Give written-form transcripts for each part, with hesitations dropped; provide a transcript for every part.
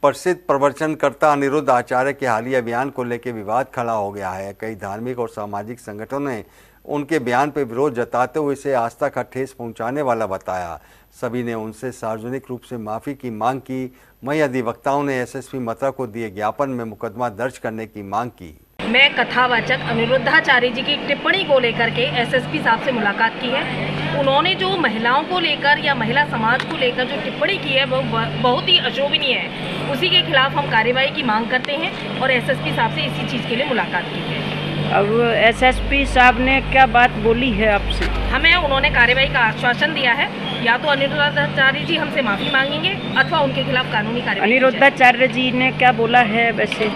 प्रसिद्ध प्रवचनकर्ता अनिरुद्ध आचार्य के हालिया बयान को लेकर विवाद खड़ा हो गया है। कई धार्मिक और सामाजिक संगठनों ने उनके बयान पर विरोध जताते हुए इसे आस्था का ठेस पहुंचाने वाला बताया। सभी ने उनसे सार्वजनिक रूप से माफ़ी की मांग की। वहीं अधिवक्ताओं ने एसएसपी मथुरा को दिए ज्ञापन में मुकदमा दर्ज करने की मांग की। मैं कथावाचक अनिरुद्धाचार्य जी की टिप्पणी को लेकर के एसएसपी साहब से मुलाकात की है। उन्होंने जो महिलाओं को लेकर या महिला समाज को लेकर जो टिप्पणी की है वो बहुत ही अशोभनीय है। उसी के खिलाफ हम कार्यवाही की मांग करते हैं और एसएसपी साहब से इसी चीज़ के लिए मुलाकात की है। अब एसएसपी साहब ने क्या बात बोली है आपसे? हमें उन्होंने कार्यवाही का आश्वासन दिया है, या तो अनिरुद्धाचार्य जी हमसे माफ़ी मांगेंगे अथवा उनके खिलाफ कानूनी कार्यवाही। अनिरुद्धाचार्य जी ने क्या बोला है? वैसे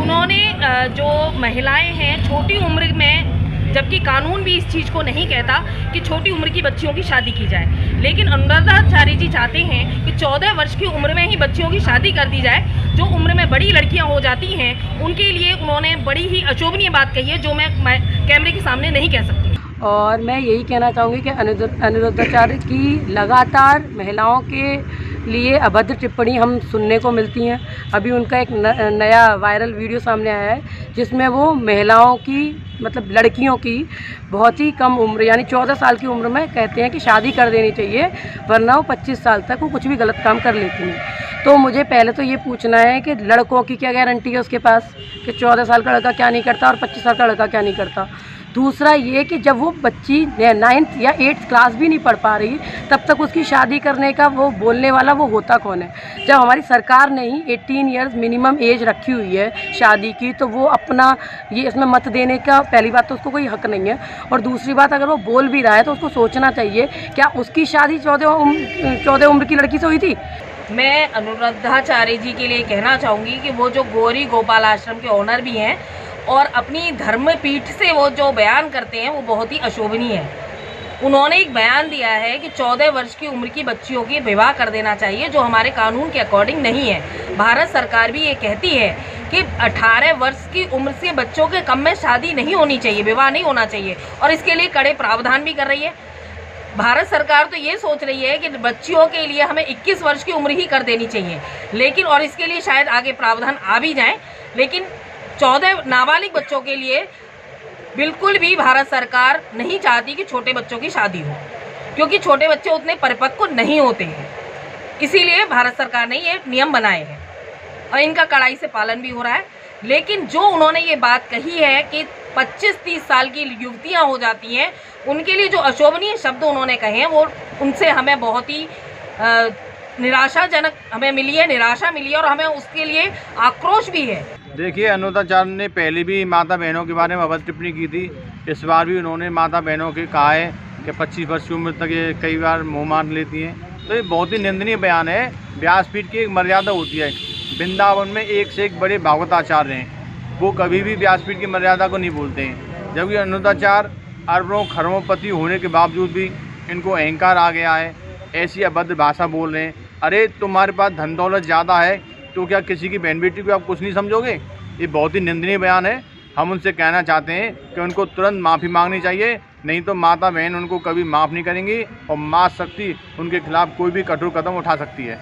उन्होंने जो महिलाएं हैं छोटी उम्र में, जबकि कानून भी इस चीज़ को नहीं कहता कि छोटी उम्र की बच्चियों की शादी की जाए, लेकिन अनिरुद्धाचार्य जी चाहते हैं कि 14 वर्ष की उम्र में ही बच्चियों की शादी कर दी जाए। जो उम्र में बड़ी लड़कियां हो जाती हैं उनके लिए उन्होंने बड़ी ही अशोभनीय बात कही है, जो मैं कैमरे के सामने नहीं कह सकती। और मैं यही कहना चाहूँगी कि अनिरुद्धाचार्य की लगातार महिलाओं के लिए अभद्र टिप्पणी हम सुनने को मिलती हैं। अभी उनका एक नया वायरल वीडियो सामने आया है जिसमें वो महिलाओं की मतलब लड़कियों की बहुत ही कम उम्र यानी 14 साल की उम्र में कहते हैं कि शादी कर देनी चाहिए, वरना वो 25 साल तक वो कुछ भी गलत काम कर लेती हैं। तो मुझे पहले तो ये पूछना है कि लड़कों की क्या गारंटी है उसके पास कि 14 साल का लड़का क्या नहीं करता और 25 साल का लड़का क्या नहीं करता। दूसरा ये कि जब वो बच्ची 9th या 8th क्लास भी नहीं पढ़ पा रही तब तक उसकी शादी करने का वो बोलने वाला वो होता कौन है? जब हमारी सरकार ने ही 18 इयर्स मिनिमम एज रखी हुई है शादी की, तो वो अपना ये इसमें मत देने का पहली बात तो उसको कोई हक नहीं है। और दूसरी बात, अगर वो बोल भी रहा है तो उसको सोचना चाहिए क्या उसकी शादी 14 उम्र की लड़की से हुई थी? मैं अनिरुद्धाचार्य जी के लिए कहना चाहूँगी कि वो जो गौरी गोपाल आश्रम के ओनर भी हैं और अपनी धर्मपीठ से वो जो बयान करते हैं वो बहुत ही अशोभनीय है। उन्होंने एक बयान दिया है कि 14 वर्ष की उम्र की बच्चियों की विवाह कर देना चाहिए, जो हमारे कानून के अकॉर्डिंग नहीं है। भारत सरकार भी ये कहती है कि 18 वर्ष की उम्र से बच्चों के कम में शादी नहीं होनी चाहिए, विवाह नहीं होना चाहिए, और इसके लिए कड़े प्रावधान भी कर रही है। भारत सरकार तो ये सोच रही है कि बच्चियों के लिए हमें 21 वर्ष की उम्र ही कर देनी चाहिए, लेकिन और इसके लिए शायद आगे प्रावधान आ भी जाए, लेकिन 14 नाबालिग बच्चों के लिए बिल्कुल भी भारत सरकार नहीं चाहती कि छोटे बच्चों की शादी हो, क्योंकि छोटे बच्चे उतने परिपक्व नहीं होते हैं। इसीलिए भारत सरकार ने ये नियम बनाए हैं और इनका कड़ाई से पालन भी हो रहा है। लेकिन जो उन्होंने ये बात कही है कि 25-30 साल की युवतियाँ हो जाती हैं, उनके लिए जो अशोभनीय शब्द उन्होंने कहे हैं वो उनसे हमें बहुत ही निराशाजनक हमें मिली है, निराशा मिली है और हमें उसके लिए आक्रोश भी है। देखिए, अनिरुद्धाचार्य ने पहले भी माता बहनों के बारे में अभद्र टिप्पणी की थी। इस बार भी उन्होंने माता बहनों के कहा है कि 25 वर्ष की उम्र तक ये कई बार मुँह मार लेती हैं, तो ये बहुत ही निंदनीय बयान है। व्यासपीठ की एक मर्यादा होती है। वृंदावन में एक से एक बड़े भागवताचार्य हैं, वो कभी भी व्यासपीठ की मर्यादा को नहीं भूलते हैं। जबकि अनिरुद्धाचार्य अरबों खरबोंपति होने के बावजूद भी इनको अहंकार आ गया है, ऐसी अभद्र भाषा बोल रहे हैं। अरे तुम्हारे पास धन दौलत ज़्यादा है तो क्या किसी की बहन बेटी को आप कुछ नहीं समझोगे? ये बहुत ही निंदनीय बयान है। हम उनसे कहना चाहते हैं कि उनको तुरंत माफ़ी मांगनी चाहिए, नहीं तो माता बहन उनको कभी माफ़ नहीं करेंगी और माँ शक्ति उनके खिलाफ कोई भी कठोर कदम उठा सकती है।